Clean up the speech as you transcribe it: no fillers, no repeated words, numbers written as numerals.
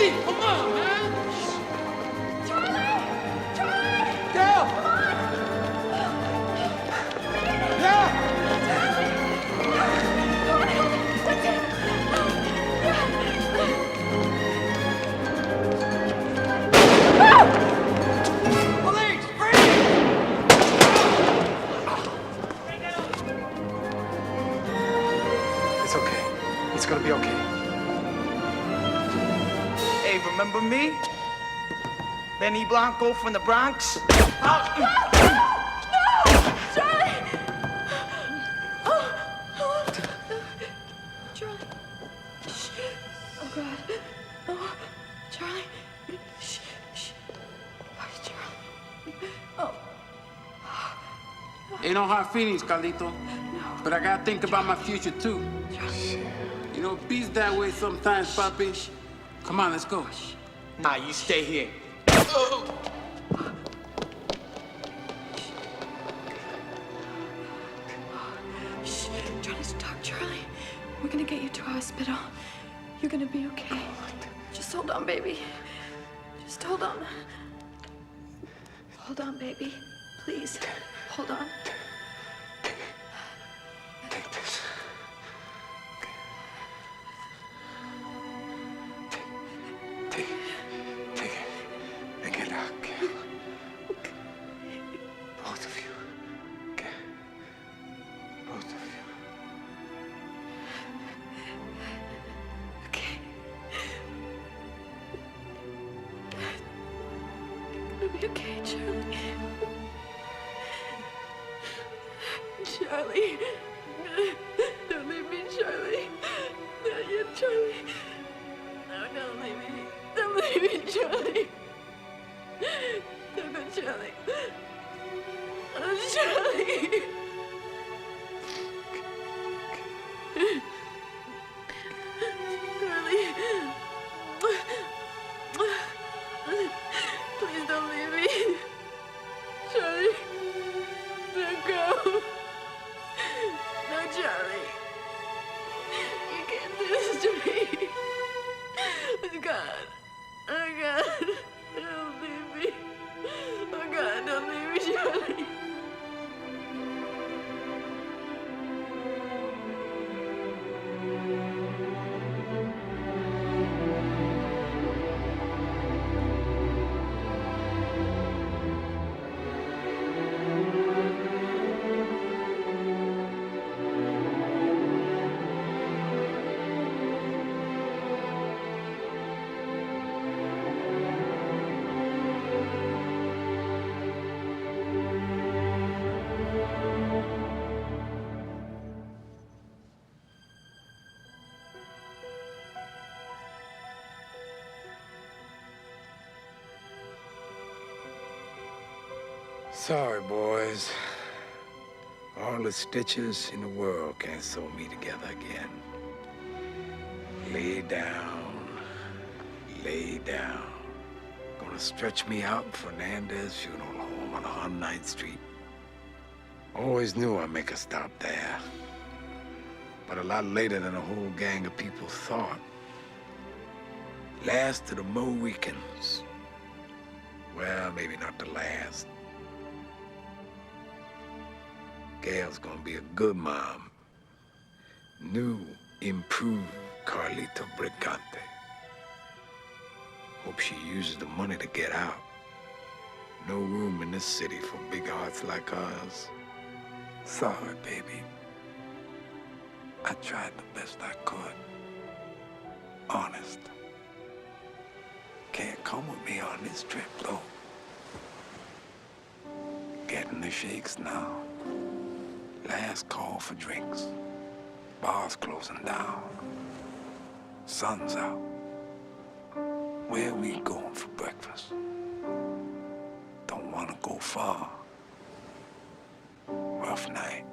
Charlie, come on, man. Charlie! Charlie! Gail! Come on! Yeah! Charlie! Come on, that's it! Police, freeze! It's okay. It's gonna be okay. Hey, remember me? Benny Blanco from the Bronx? Charlie! Charlie. Shh. Oh, God. Oh, Charlie. Shh. Shh. Oh, Charlie. Oh. Ain't no hard feelings, Carlito. But I gotta think about my future, too. You know, beats that way sometimes, papi. Come on, let's go. Nah, you stay here. Shh. Trying to talk, Charlie. We're gonna get you to a hospital. You're gonna be okay. Just hold on, baby. Just hold on. Hold on, baby. Please. Hold on. Take this. Take it. And get out, Gail. Both of you. Okay? Both of you. Okay. It'll be okay, Charlie. Charlie. Don't leave me, Charlie. Not yet, Charlie. No, don't leave me. Don't leave me, Charlie. Don't go, Charlie. Oh, Charlie. Charlie. Please don't leave me. Charlie. Don't go. No, Charlie. You can't do this to me. Oh, God. Oh, God. Don't leave me. Oh, God, don't leave me, Charlie. Sorry, boys. All the stitches in the world can't sew me together again. Lay down. Lay down. Gonna stretch me out in Fernandez's funeral home on 109th Street. Always knew I'd make a stop there. But a lot later than a whole gang of people thought. Last of the Mohicans. Well, maybe not the last. Gail's gonna be a good mom. New, improved Carlito Brigante. Hope she uses the money to get out. No room in this city for big hearts like ours. Sorry, baby. I tried the best I could. Honest. Can't come with me on this trip, though. Getting the shakes now. Last call for drinks. Bars closing down. Sun's out. Where we going for breakfast? Don't want to go far. Rough night.